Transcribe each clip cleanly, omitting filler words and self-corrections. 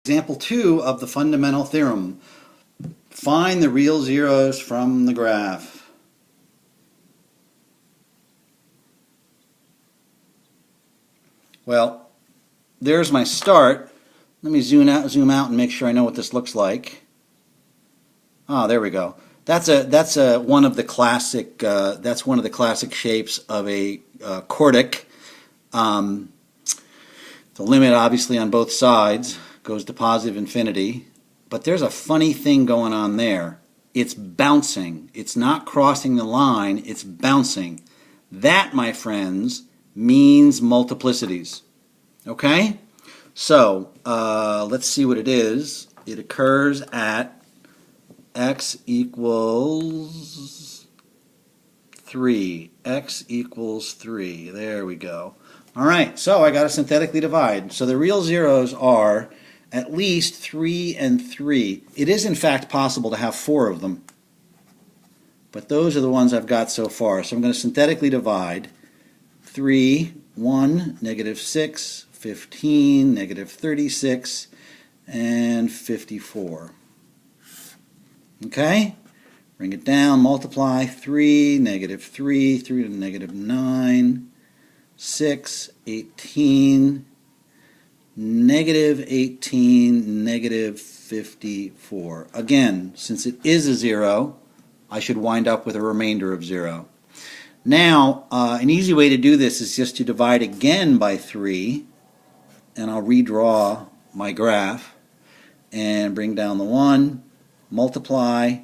Example 2 of the fundamental theorem. Find the real zeros from the graph. Well, there's my start. Let me zoom out and make sure I know what this looks like. Ah, there we go. That's one of the classic shapes of a quartic. The limit obviously on both sides goes to positive infinity, but there's a funny thing going on there. It's bouncing. It's not crossing the line, it's bouncing. That, my friends, means multiplicities. Okay? So, let's see what it is. It occurs at x equals 3. X equals 3. There we go. Alright, so I got to synthetically divide. So the real zeros are at least 3 and 3. It is in fact possible to have 4 of them, but those are the ones I've got so far. So I'm going to synthetically divide 3, 1, negative 6, 15, negative 36, and 54. Okay? Bring it down, multiply 3, negative 3, 3 to the negative 9, 6, 18, negative 18, negative 54. Again, since it is a 0, I should wind up with a remainder of 0. Now, an easy way to do this is just to divide again by 3, and I'll redraw my graph and bring down the 1, multiply,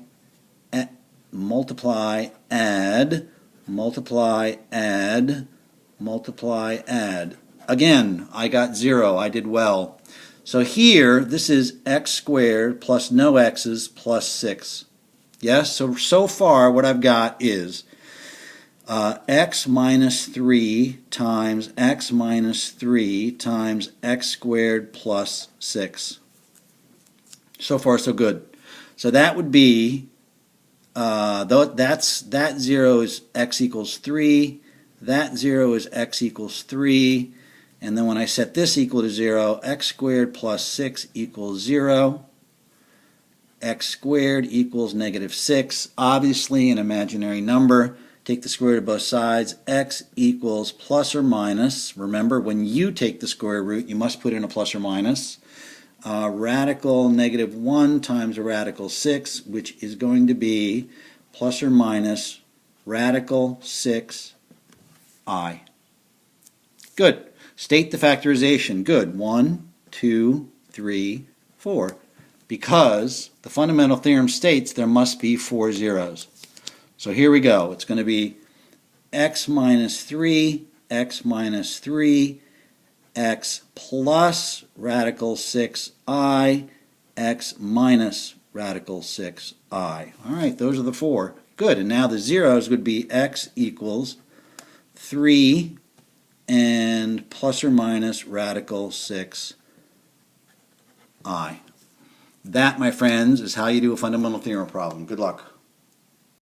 multiply, add, multiply, add, multiply, add. Again, I got 0. I did well. So here, this is x squared plus no x's plus 6. Yes? So far, what I've got is x minus 3 times x minus 3 times x squared plus 6. So far, so good. So that would be, that 0 is x equals 3, that 0 is x equals 3, and then when I set this equal to 0, x squared plus 6 equals 0, x squared equals negative 6, obviously an imaginary number. Take the square root of both sides, x equals plus or minus. Remember, when you take the square root, you must put in a plus or minus. Radical negative 1 times a radical 6, which is going to be plus or minus radical 6i. Good. State the factorization. Good. 1, 2, 3, 4. Because the fundamental theorem states there must be 4 zeros. So here we go. It's going to be x minus 3, x minus 3, x plus radical 6i, x minus radical 6i. All right, those are the 4. Good. And now the zeros would be x equals 3 and plus or minus radical 6i. That, my friends, is how you do a fundamental theorem problem. Good luck.